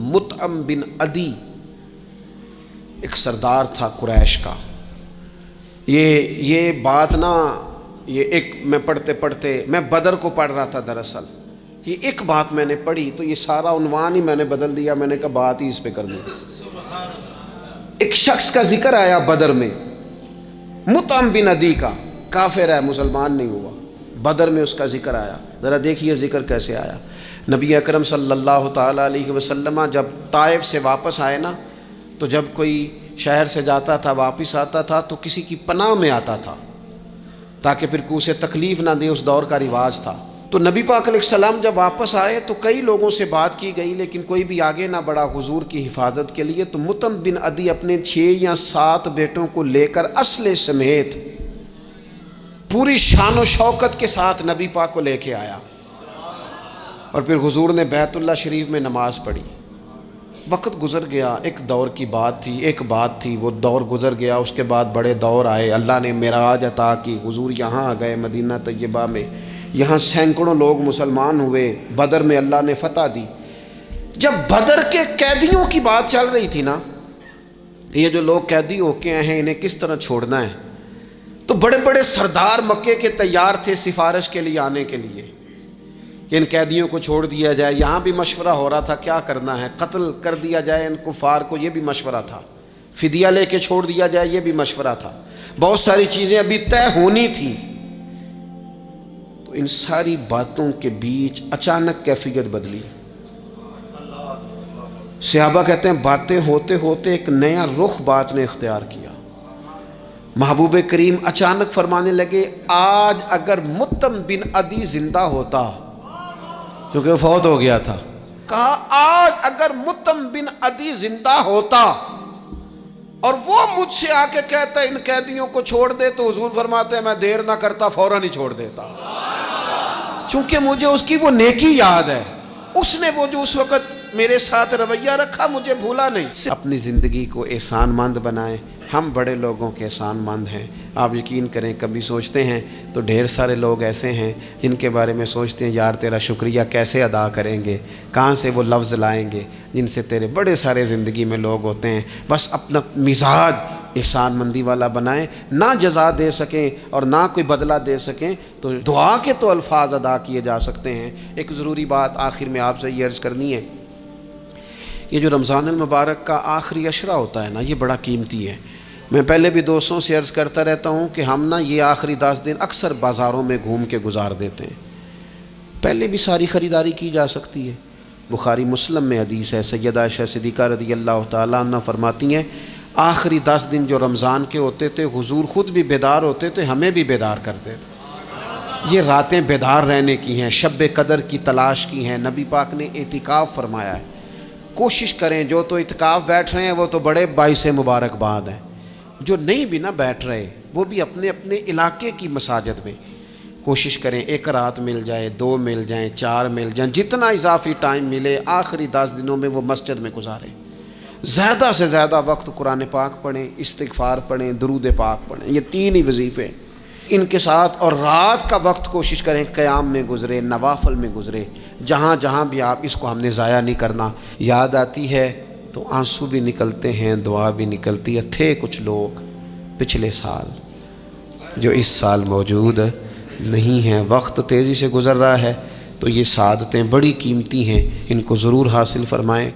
مطعم بن عدی ایک سردار تھا قریش کا. یہ بات نا یہ ایک میں پڑھتے پڑھتے میں بدر کو پڑھ رہا تھا دراصل. یہ ایک بات میں نے پڑھی تو یہ سارا عنوان ہی میں نے بدل دیا. میں نے کہا بات ہی اس پہ کر دی. ایک شخص کا ذکر آیا بدر میں، مطعم بن عدی کا، کافر ہے، مسلمان نہیں ہوا. بدر میں اس کا ذکر آیا. ذرا دیکھیے ذکر کیسے آیا. نبی اکرم صلی اللہ تعالیٰ علیہ وسلم جب طائف سے واپس آئے نا، تو جب کوئی شہر سے جاتا تھا واپس آتا تھا تو کسی کی پناہ میں آتا تھا تاکہ پھر کوئی اسے تکلیف نہ دے. اس دور کا رواج تھا. تو نبی پاک علیہ السلام جب واپس آئے تو کئی لوگوں سے بات کی گئی لیکن کوئی بھی آگے نہ بڑھا حضور کی حفاظت کے لیے. تو مطعم بن عدی اپنے 6 یا 7 بیٹوں کو لے کر اسلحے سمیت پوری شان و شوکت کے ساتھ نبی پاک کو لے کے آیا. اور پھر حضور نے بیت اللہ شریف میں نماز پڑھی. وقت گزر گیا. ایک دور کی بات تھی، ایک بات تھی، وہ دور گزر گیا. اس کے بعد بڑے دور آئے. اللہ نے معراج عطا کی. حضور یہاں آ گئے مدینہ طیبہ میں. یہاں سینکڑوں لوگ مسلمان ہوئے. بدر میں اللہ نے فتح دی. جب بدر کے قیدیوں کی بات چل رہی تھی نا، یہ جو لوگ قیدی ہو کے ہیں انہیں کس طرح چھوڑنا ہے، تو بڑے بڑے سردار مکے کے تیار تھے سفارش کے لیے آنے کے لیے کہ ان قیدیوں کو چھوڑ دیا جائے. یہاں بھی مشورہ ہو رہا تھا کیا کرنا ہے، قتل کر دیا جائے ان کفار کو، یہ بھی مشورہ تھا. فدیہ لے کے چھوڑ دیا جائے، یہ بھی مشورہ تھا. بہت ساری چیزیں ابھی طے ہونی تھیں. تو ان ساری باتوں کے بیچ اچانک کیفیت بدلی. صحابہ کہتے ہیں باتیں ہوتے ہوتے ایک نیا رخ بات نے اختیار کیا. محبوب کریم اچانک فرمانے لگے آج اگر مطعم بن عدی زندہ ہوتا، کیونکہ وہ فوت ہو گیا تھا، کہا آج اگر مطعم بن عدی زندہ ہوتا اور وہ مجھ سے آ کے کہتا ان قیدیوں کو چھوڑ دے، تو حضور فرماتے ہیں میں دیر نہ کرتا، فوراً ہی چھوڑ دیتا. چونکہ مجھے اس کی وہ نیکی یاد ہے. اس نے وہ جو اس وقت میرے ساتھ رویہ رکھا مجھے بھولا نہیں. اپنی زندگی کو احسان مند بنائیں. ہم بڑے لوگوں کے احسان مند ہیں. آپ یقین کریں کبھی سوچتے ہیں تو ڈھیر سارے لوگ ایسے ہیں جن کے بارے میں سوچتے ہیں یار تیرا شکریہ کیسے ادا کریں گے، کہاں سے وہ لفظ لائیں گے جن سے تیرے بڑے سارے زندگی میں لوگ ہوتے ہیں. بس اپنا مزاج احسان مندی والا بنائیں. نہ جزا دے سکیں اور نہ کوئی بدلہ دے سکیں تو دعا کے تو الفاظ ادا کیے جا سکتے ہیں. ایک ضروری بات آخر میں آپ سے یہ عرض کرنی ہے، یہ جو رمضان المبارک کا آخری عشرہ ہوتا ہے نا، یہ بڑا قیمتی ہے. میں پہلے بھی دوستوں سے عرض کرتا رہتا ہوں کہ ہم نا یہ آخری 10 دن اکثر بازاروں میں گھوم کے گزار دیتے ہیں. پہلے بھی ساری خریداری کی جا سکتی ہے. بخاری مسلم میں حدیث ہے، سیدہ عائشہ صدیقہ رضی اللہ تعالیٰ عنہ فرماتی ہیں آخری 10 دن جو رمضان کے ہوتے تھے حضور خود بھی بیدار ہوتے تھے، ہمیں بھی بیدار کرتے تھے. یہ راتیں بیدار رہنے کی ہیں، شب قدر کی تلاش کی ہیں. نبی پاک نے اعتکاف فرمایا ہے. کوشش کریں، جو تو اعتکاف بیٹھ رہے ہیں وہ تو بڑے باعث مبارکباد ہیں. جو نہیں بھی نہ بیٹھ رہے وہ بھی اپنے اپنے علاقے کی مساجد میں کوشش کریں 1 رات مل جائے، 2 مل جائیں، 4 مل جائیں، جتنا اضافی ٹائم ملے آخری 10 دنوں میں وہ مسجد میں گزاریں. زیادہ سے زیادہ وقت قرآن پاک پڑھیں، استغفار پڑھیں، درود پاک پڑھیں. یہ 3 ہی وظیفے ان کے ساتھ. اور رات کا وقت کوشش کریں قیام میں گزرے، نوافل میں گزرے. جہاں جہاں بھی آپ اس کو ہم نے ضائع نہیں کرنا. یاد آتی ہے تو آنسو بھی نکلتے ہیں، دعا بھی نکلتی ہے. تھے کچھ لوگ پچھلے سال جو اس سال موجود نہیں ہیں. وقت تیزی سے گزر رہا ہے تو یہ سعادتیں بڑی قیمتی ہیں، ان کو ضرور حاصل فرمائیں.